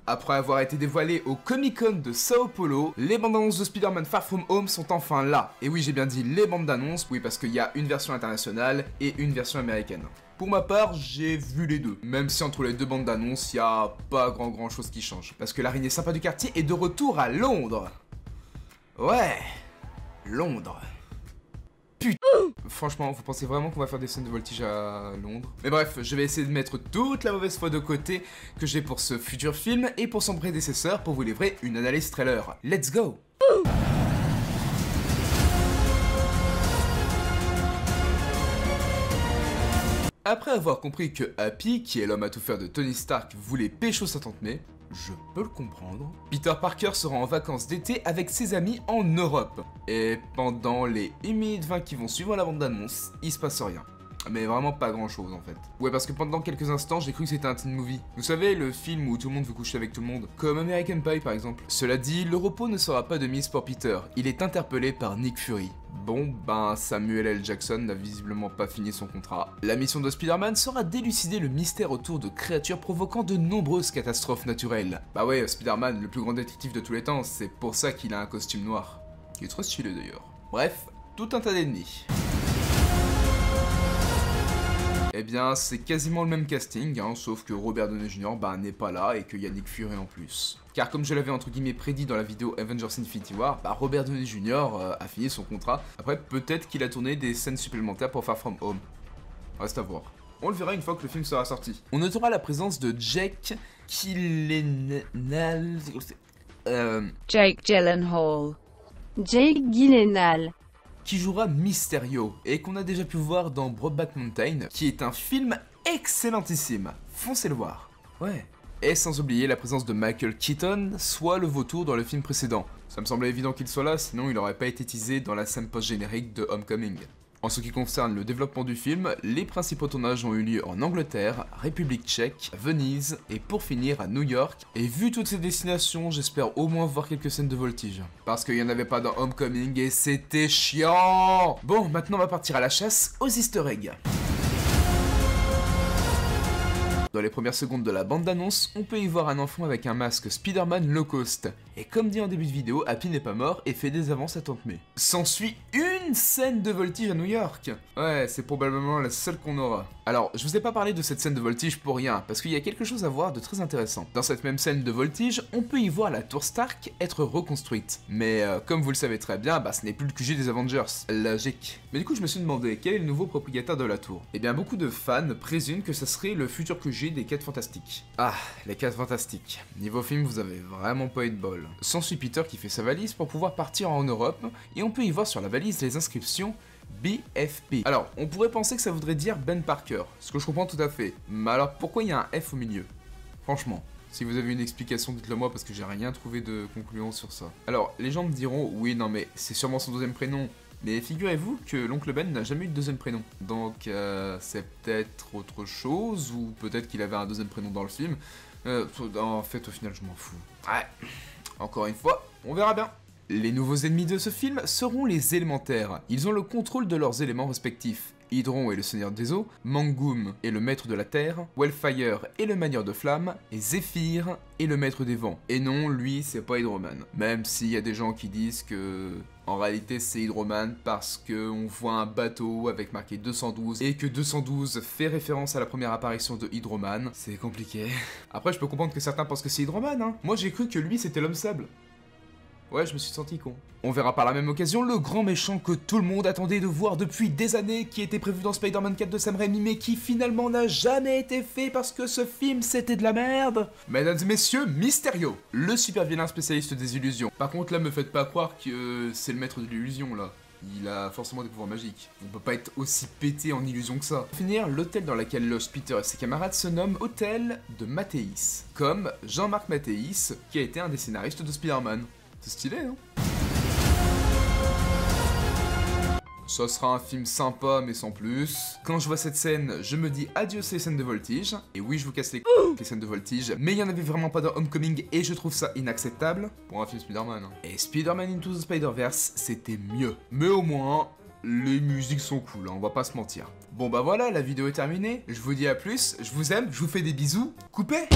Après avoir été dévoilées au Comic-Con de Sao Paulo, les bandes annonces de Spider-Man Far From Home sont enfin là. Et oui, j'ai bien dit les bandes annonces, oui parce qu'il y a une version internationale et une version américaine. Pour ma part, j'ai vu les deux, même si entre les deux bandes d'annonces, il n'y a pas grand chose qui change. Parce que l'araignée sympa du quartier est de retour à Londres. Ouais, Londres. Putain. Franchement, vous pensez vraiment qu'on va faire des scènes de voltige à Londres? Mais bref, je vais essayer de mettre toute la mauvaise foi de côté que j'ai pour ce futur film et pour son prédécesseur pour vous livrer une analyse trailer. Let's go! Après avoir compris que Happy, qui est l'homme à tout faire de Tony Stark, voulait pécho sa tante May, je peux le comprendre, Peter Parker sera en vacances d'été avec ses amis en Europe. Et pendant les 1 minute 20 qui vont suivre la bande-annonce, il se passe rien. Mais vraiment pas grand chose en fait. Ouais, parce que pendant quelques instants, j'ai cru que c'était un teen movie. Vous savez, le film où tout le monde veut coucher avec tout le monde. Comme American Pie par exemple. Cela dit, le repos ne sera pas de mise pour Peter. Il est interpellé par Nick Fury. Bon, ben Samuel L. Jackson n'a visiblement pas fini son contrat. La mission de Spider-Man sera d'élucider le mystère autour de créatures provoquant de nombreuses catastrophes naturelles. Bah ouais, Spider-Man, le plus grand détective de tous les temps, c'est pour ça qu'il a un costume noir. Qui est trop stylé d'ailleurs. Bref, tout un tas d'ennemis. Eh bien, c'est quasiment le même casting, hein, sauf que Robert Downey Jr. N'est pas là et qu'il y a Nick Fury en plus. Car comme je l'avais entre guillemets prédit dans la vidéo Avengers Infinity War, Robert Downey Jr. A fini son contrat. Après, peut-être qu'il a tourné des scènes supplémentaires pour Far From Home. Reste à voir. On le verra une fois que le film sera sorti. On notera la présence de Jake Gyllenhaal. Jake Gyllenhaal. Jake Gyllenhaal. Qui jouera Mysterio, et qu'on a déjà pu voir dans Brokeback Mountain, qui est un film excellentissime. Foncez le voir. Ouais. Et sans oublier la présence de Michael Keaton, soit le vautour dans le film précédent. Ça me semblait évident qu'il soit là, sinon il n'aurait pas été teasé dans la scène post-générique de Homecoming. En ce qui concerne le développement du film, les principaux tournages ont eu lieu en Angleterre, République tchèque, Venise et pour finir à New York. Et vu toutes ces destinations, j'espère au moins voir quelques scènes de voltige. Parce qu'il n'y en avait pas dans Homecoming et c'était chiant. Bon, maintenant on va partir à la chasse aux easter eggs. Dans les premières secondes de la bande d'annonce, on peut y voir un enfant avec un masque Spider-Man low cost. Et comme dit en début de vidéo, Happy n'est pas mort et fait des avances à tante May. S'ensuit une scène de voltige à New York. Ouais, c'est probablement la seule qu'on aura. Alors, je vous ai pas parlé de cette scène de voltige pour rien, parce qu'il y a quelque chose à voir de très intéressant. Dans cette même scène de voltige, on peut y voir la tour Stark être reconstruite. Mais comme vous le savez très bien, ce n'est plus le QG des Avengers. Logique. Mais du coup, je me suis demandé, quel est le nouveau propriétaire de la tour? Eh bien, beaucoup de fans présument que ça serait le futur QG des 4 Fantastiques. Ah, les 4 Fantastiques. Niveau film, vous avez vraiment pas eu de bol. S'ensuit Peter qui fait sa valise pour pouvoir partir en Europe, et on peut y voir sur la valise les inscriptions BFP. Alors, on pourrait penser que ça voudrait dire Ben Parker, ce que je comprends tout à fait. Mais alors, pourquoi il y a un F au milieu? Franchement. Si vous avez une explication, dites-le moi parce que j'ai rien trouvé de concluant sur ça. Alors, les gens me diront, oui, non mais c'est sûrement son deuxième prénom. Mais figurez-vous que l'oncle Ben n'a jamais eu de deuxième prénom. Donc, c'est peut-être autre chose, ou peut-être qu'il avait un deuxième prénom dans le film. En fait, au final, je m'en fous. Ouais, encore une fois, on verra bien. Les nouveaux ennemis de ce film seront les élémentaires. Ils ont le contrôle de leurs éléments respectifs. Hydron est le seigneur des eaux, Mangum est le maître de la terre, Wildfire est le manieur de flammes, et Zephyr est le maître des vents. Et non, lui, c'est pas Hydroman. Même s'il y a des gens qui disent que... En réalité, c'est Hydroman parce qu'on voit un bateau avec marqué 212 et que 212 fait référence à la première apparition de Hydroman. C'est compliqué. Après, je peux comprendre que certains pensent que c'est Hydroman, hein. Moi, j'ai cru que lui, c'était l'homme sable. Ouais, je me suis senti con. On verra par la même occasion le grand méchant que tout le monde attendait de voir depuis des années, qui était prévu dans Spider-Man 4 de Sam Raimi, mais qui finalement n'a jamais été fait parce que ce film c'était de la merde. Mesdames et messieurs, Mysterio, le super vilain spécialiste des illusions. Par contre là, me faites pas croire que c'est le maître de l'illusion là. Il a forcément des pouvoirs magiques. On peut pas être aussi pété en illusion que ça. Pour finir, l'hôtel dans lequel loge Peter et ses camarades se nomme Hôtel de Mathéis, comme Jean-Marc Mathéis, qui a été un des scénaristes de Spider-Man. C'est stylé, hein? Ça sera un film sympa, mais sans plus. Quand je vois cette scène, je me dis adieu ces scènes de voltige. Et oui, je vous casse les scènes de voltige. Mais il y en avait vraiment pas dans Homecoming et je trouve ça inacceptable pour un film Spider-Man. Hein. Et Spider-Man Into the Spider-Verse, c'était mieux. Mais au moins, les musiques sont cool, hein, on va pas se mentir. Bon bah voilà, la vidéo est terminée. Je vous dis à plus, je vous aime, je vous fais des bisous. Coupez!